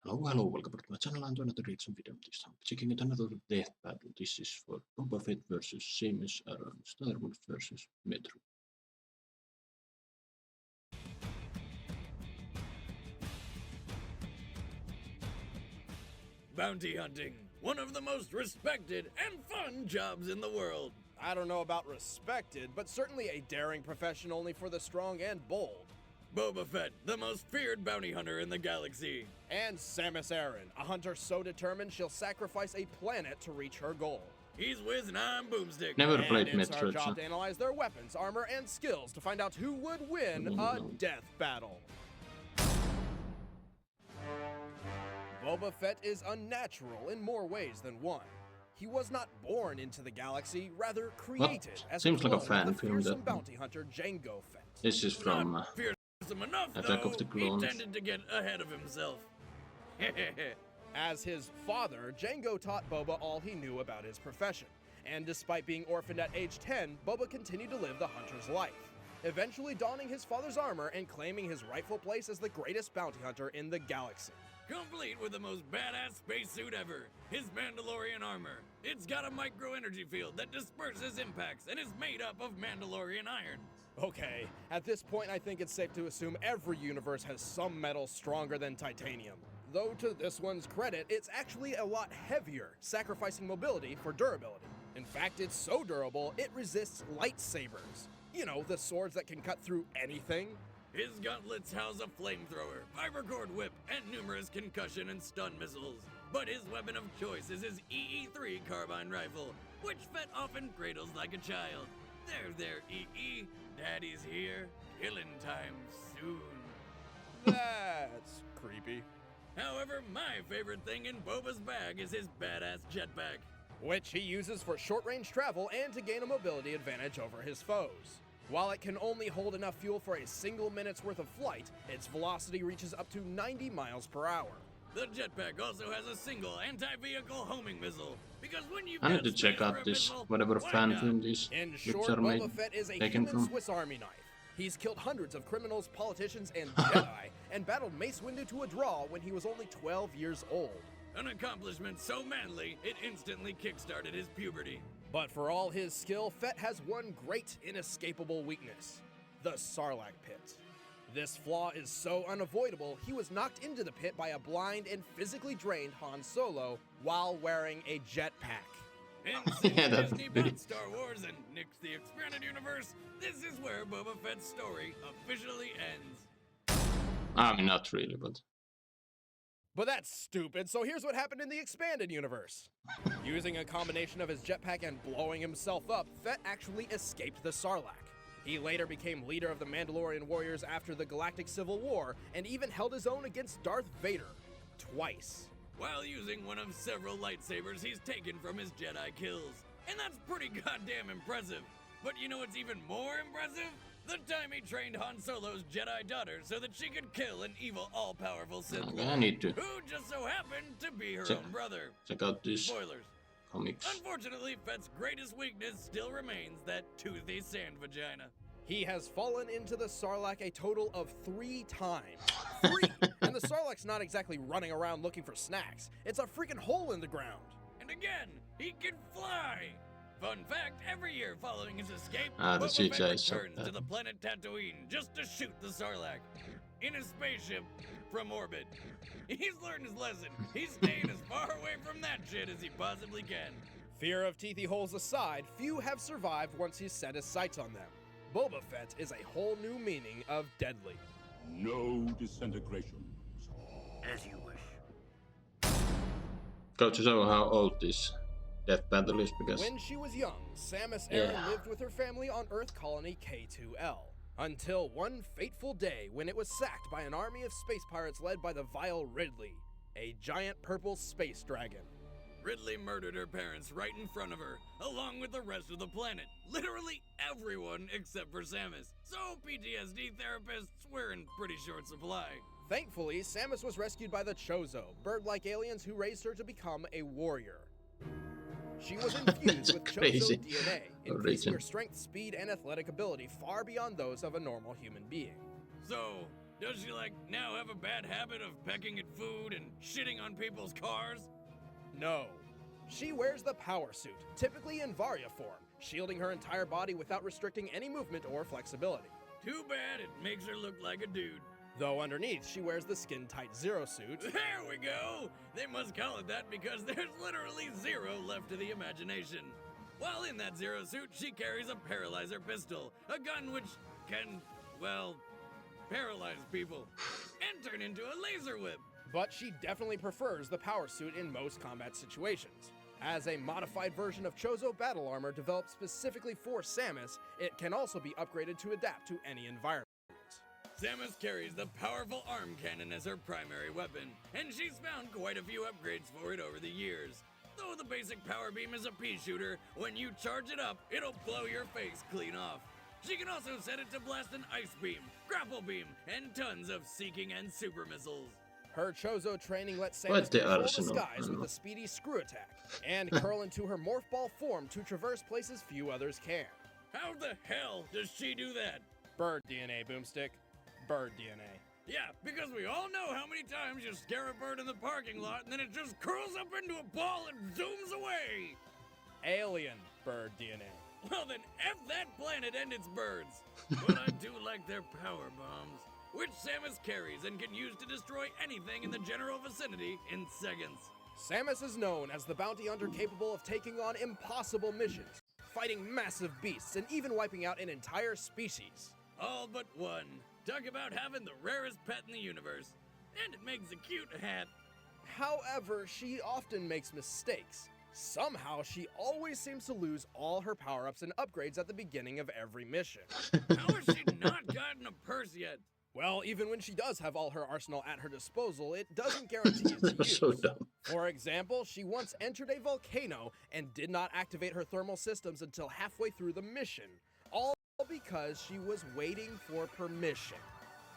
Hello, welcome back to my channel and to another reaction video. This time, checking at another death battle. This is for Boba Fett versus Samus Aran, Star Wars versus Metroid. Bounty hunting, one of the most respected and fun jobs in the world. I don't know about respected, but certainly a daring profession only for the strong and bold. Boba Fett, the most feared bounty hunter in the galaxy. And Samus Aran, a hunter so determined she'll sacrifice a planet to reach her goal. He's Wiz and I'm Boomstick. Never And played it's our Metroid, job so to analyze their weapons, armor, and skills to find out who would win a death battle. Boba Fett is unnatural in more ways than one. He was not born into the galaxy, rather created as Seems a like a clone fan of the film, fearsome that. bounty hunter Jango Fett. This is from Not fearsome enough, Attack though. of the He Clones. tended to get ahead of himself. As his father, Jango taught Boba all he knew about his profession. And despite being orphaned at age 10, Boba continued to live the hunter's life, eventually donning his father's armor and claiming his rightful place as the greatest bounty hunter in the galaxy. Complete with the most badass spacesuit ever, his Mandalorian armor. It's got a micro-energy field that disperses impacts and is made up of Mandalorian iron. Okay, at this point I think it's safe to assume every universe has some metal stronger than titanium. Though to this one's credit, it's actually a lot heavier, sacrificing mobility for durability. In fact, it's so durable, it resists lightsabers. You know, the swords that can cut through anything. His gauntlets house a flamethrower, fibercord whip, and numerous concussion and stun missiles. But his weapon of choice is his EE-3 carbine rifle, which Fett often cradles like a child. There, EE. Daddy's here. Killing time soon. That's creepy. However, my favorite thing in Boba's bag is his badass jetpack. Which he uses for short-range travel and to gain a mobility advantage over his foes. While it can only hold enough fuel for a single minute's worth of flight, its velocity reaches up to 90 miles per hour. The jetpack also has a single anti-vehicle homing missile, because when you've I need got to check space for out a this missile, whatever why fan not? film these In clips short, are made. Boba Fett is a taken human from. Swiss Army knife. He's killed hundreds of criminals, politicians, and Jedi, and battled Mace Windu to a draw when he was only 12 years old. An accomplishment so manly, it instantly kickstarted his puberty. But for all his skill, Fett has one great, inescapable weakness: the Sarlacc pit. This flaw is so unavoidable, he was knocked into the pit by a blind and physically drained Han Solo while wearing a jetpack. And since Yeah, that's Disney pretty- bought Star Wars and nixed the expanded universe, this is where Boba Fett's story officially ends. I mean, not really, but But that's stupid, so here's what happened in the expanded universe. Using a combination of his jetpack and blowing himself up, Fett actually escaped the Sarlacc. He later became leader of the Mandalorian warriors after the Galactic Civil War, and even held his own against Darth Vader. Twice. While using one of several lightsabers he's taken from his Jedi kills. And that's pretty goddamn impressive. But you know what's even more impressive? The time he trained Han Solo's Jedi daughter so that she could kill an evil all-powerful Sith okay, I Lord, need to who just so happened to be her Check. own brother. check out this Spoilers. comics. Unfortunately, Fett's greatest weakness still remains that toothy sand vagina. He has fallen into the Sarlacc a total of 3 times. 3! And the Sarlacc's not exactly running around looking for snacks. It's a freaking hole in the ground. And again, he can fly! Fun fact, every year following his escape, Ah, the Boba Fett CGI is so returns to bad. the planet Tatooine just to shoot the Sarlacc. In his spaceship from orbit. He's learned his lesson. He's staying as far away from that shit as he possibly can. Fear of teethy holes aside, few have survived once he's set his sights on them. Boba Fett is a whole new meaning of deadly. No disintegrations. As you wish. Go to show how old this death battle is, because When she was young, Samus Aran Yeah. lived with her family on Earth colony K2L. Until one fateful day when it was sacked by an army of space pirates led by the vile Ridley, a giant purple space dragon. Ridley murdered her parents right in front of her, along with the rest of the planet. Literally everyone except for Samus. So PTSD therapists were in pretty short supply. Thankfully, Samus was rescued by the Chozo, bird-like aliens who raised her to become a warrior. She was infused with crazy Chozo DNA, increasing origin. her strength, speed, and athletic ability far beyond those of a normal human being. So, Does she, like, now have a bad habit of pecking at food and shitting on people's cars? No. She wears the power suit, typically in Varia form, shielding her entire body without restricting any movement or flexibility. Too bad it makes her look like a dude. Though underneath, she wears the skin-tight Zero suit. There we go! They must call it that because there's literally zero left to the imagination. While in that Zero suit, she carries a paralyzer pistol, a gun which can, well, paralyze people, and turn into a laser whip. But she definitely prefers the power suit in most combat situations. As a modified version of Chozo battle armor developed specifically for Samus, it can also be upgraded to adapt to any environment. Samus carries the powerful arm cannon as her primary weapon, and she's found quite a few upgrades for it over the years. Though the basic power beam is a pea shooter, when you charge it up, it'll blow your face clean off. She can also set it to blast an ice beam, grapple beam, and tons of seeking and super missiles. Her Chozo training lets What's Samus the control the arsenal? skies with a speedy screw attack, and curl into her morph ball form to traverse places few others can. How the hell does she do that? Bird DNA, Boomstick. Bird DNA. Yeah, because we all know how many times you scare a bird in the parking lot and then it just curls up into a ball and zooms away. Alien bird DNA. Well then, F that planet and its birds. But I do like their power bombs, which Samus carries and can use to destroy anything in the general vicinity in seconds. Samus is known as the bounty hunter capable of taking on impossible missions, fighting massive beasts, and even wiping out an entire species. All but one. Talk about having the rarest pet in the universe. And it makes a cute hat. However, she often makes mistakes. Somehow, she always seems to lose all her power-ups and upgrades at the beginning of every mission. How has she not gotten a purse yet? Well, even when she does have all her arsenal at her disposal, it doesn't guarantee its use. So dumb. For example, she once entered a volcano and did not activate her thermal systems until halfway through the mission, all because she was waiting for permission.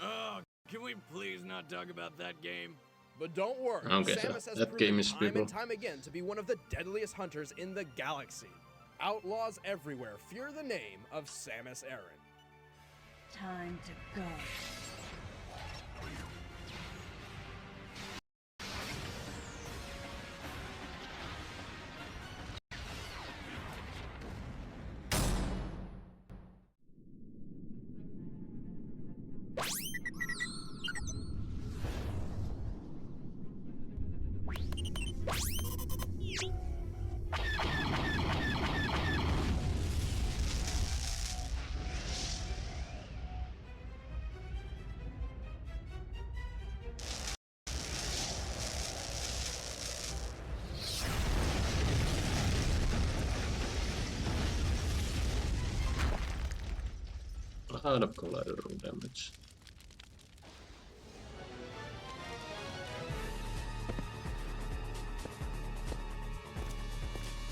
Oh, can we please not talk about that game? But don't worry, Okay, Samus has that proven game is time people. and time again to be one of the deadliest hunters in the galaxy. Outlaws everywhere fear the name of Samus Aran. Time to go. A lot of collateral damage.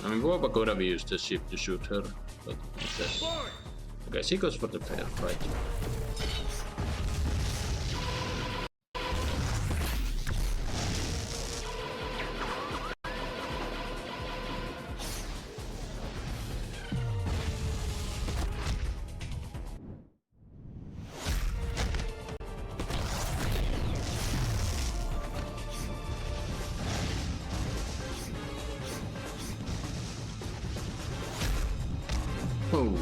I mean, Boba could have used the ship to shoot her, but instead. I guess he goes for the fair fight. Oh.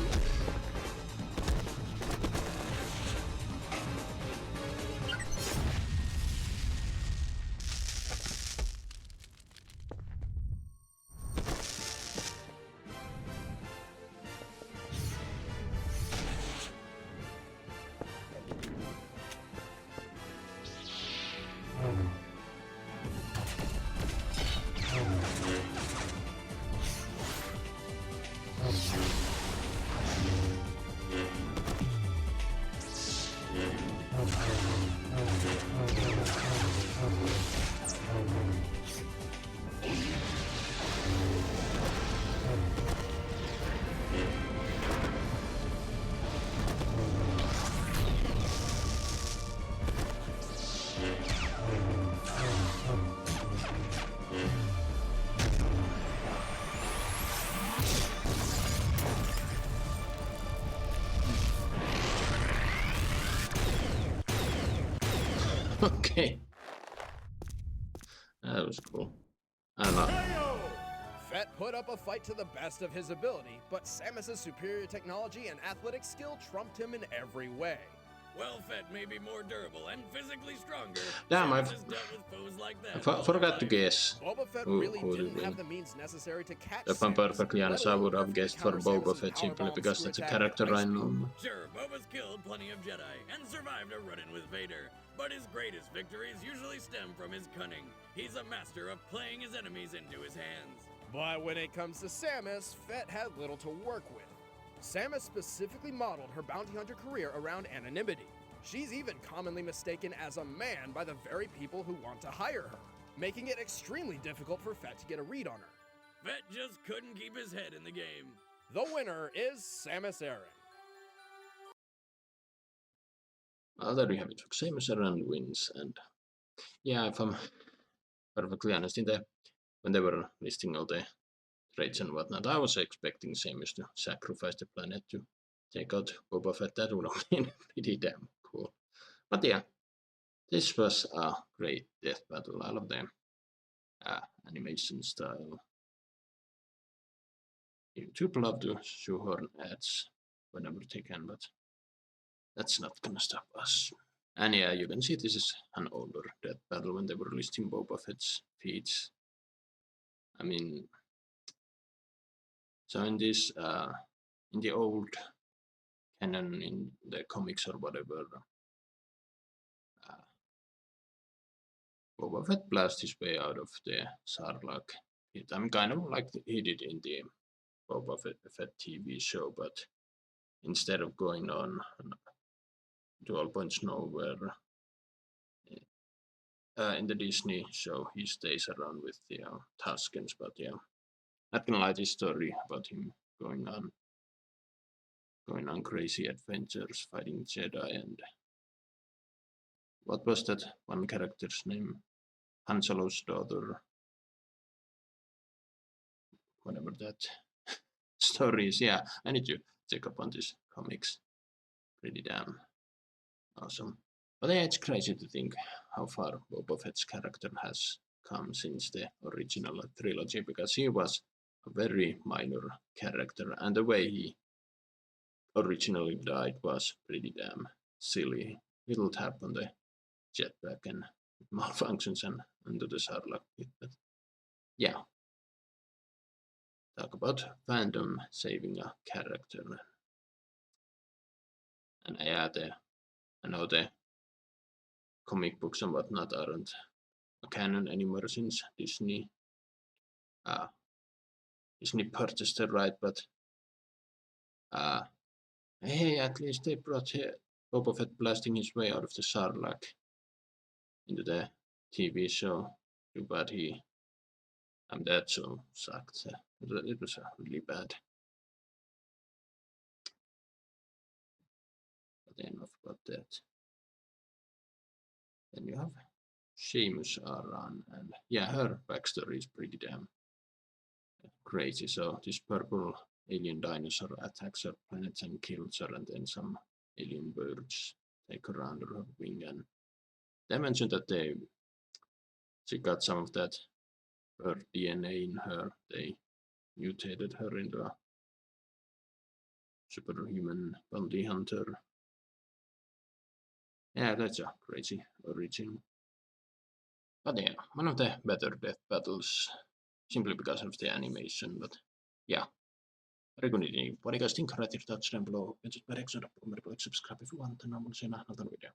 Okay. That was cool. I don't know. Fett put up a fight to the best of his ability, but Samus' superior technology and athletic skill trumped him in every way. Well, Fett may be more durable and physically stronger. Damn, Samus has dealt with foes like that. I all her forgot to life. guess. Boba Fett Who really would didn't win? have the means necessary to catch If I'm Samus, perfectly honest, I let alone would have perfectly guessed for counter Boba Samus's Fett simply powerbomb because screw that's a attack at character high I speed. know. Sure, Boba's killed plenty of Jedi and survived a run-in with Vader, but his greatest victories usually stem from his cunning. He's a master of playing his enemies into his hands. But when it comes to Samus, Fett had little to work with. Samus specifically modeled her bounty hunter career around anonymity. She's even commonly mistaken as a man by the very people who want to hire her, making it extremely difficult for Fett to get a read on her. Fett just couldn't keep his head in the game. The winner is Samus Aran. Well, there you have it. Samus Aran wins, and yeah, if I'm perfectly honest, when they were listing all the traits and whatnot, I was expecting Samus to sacrifice the planet to take out Boba Fett. That would have been pretty damn cool. But yeah, this was a great death battle. I love the animation style. YouTube love to shoehorn ads whenever they can, but that's not gonna stop us. And yeah, you can see this is an older death battle when they were listing Boba Fett's feats. I mean, so in this, in the old canon, in the comics or whatever, Boba Fett blasts his way out of the Sarlacc pit. I mean, kind of like he did in the Boba Fett TV show, but instead of going on to all points nowhere, in the Disney show, he stays around with the Tuskens. But yeah, not gonna lie, this story about him going on crazy adventures, fighting Jedi, and what was that one character's name? Han Solo's daughter. Whatever that story is. Yeah, I need to check up on these comics. Pretty damn awesome. But yeah, it's crazy to think how far Boba Fett's character has come since the original trilogy, because he was a very minor character, and the way he originally died was pretty damn silly. Little tap on the jetpack and malfunctions and into the Sarlacc pit. But yeah, talk about fandom saving a character. And yeah, I know the comic books and whatnot aren't a canon anymore since Disney purchased the right, but hey, at least they brought Boba Fett blasting his way out of the Sarlacc into the TV show. Too bad that show sucked. It was really bad. But enough about that. Then you have Samus Aran, and yeah, her backstory is pretty damn crazy. So this purple alien dinosaur attacks her planet and kills her, and then some alien birds take her under her wing, and they mentioned that she got some of that her DNA in her. They mutated her into a superhuman bounty hunter. Yeah, that's a crazy origin. But yeah, one of the better death battles, simply because of the animation. But yeah, very good evening. What do you guys think? Write your thoughts down below. And just subscribe if you want, and I will see you in another video.